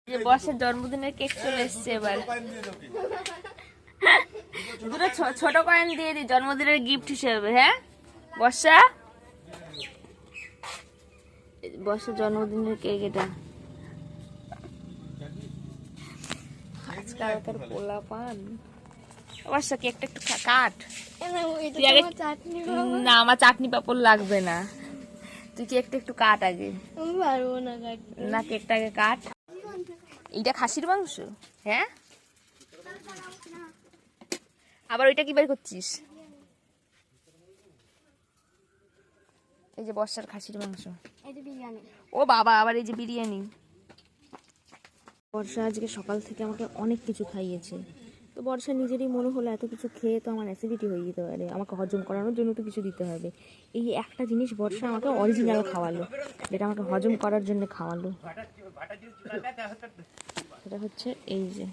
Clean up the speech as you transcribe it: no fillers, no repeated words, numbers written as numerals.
যে বর্ষার জন্মদিনের কেক চলে এসছে এবার। দুটো ছোট কয়েন দিয়ে দিই জন্মদিনের গিফট হিসেবে। হ্যাঁ বর্ষা, বর্ষার জন্মদিনের কেক এটা। আজকালকার পোলা পান। বর্ষা কেকটা একটু কাট। না আমার চাটনি পাপড় লাগবে না, তুই কেকটা একটু কাট আগে। না কেকটা আগে কাট। এইটা খাসির মাংস? হ্যাঁ আবার ওইটা কি বের করছিস? এই যে বর্ষার খাসির মাংস। ও বাবা, আবার এই যে বিরিয়ানি। বর্ষা আজকে সকাল থেকে আমাকে অনেক কিছু খাইয়েছে, তো বর্ষা নিজেরই মনে হলো এত কিছু খেয়ে তো আমার অ্যাসিডিটি হয়ে যেতে পারে, আমাকে হজম করানোর জন্য তো কিছু দিতে হবে। এই একটা জিনিস বর্ষা আমাকে অরিজিনাল খাওয়ালো, যেটা আমাকে হজম করার জন্য খাওয়ালো। সেটা হচ্ছে এই যে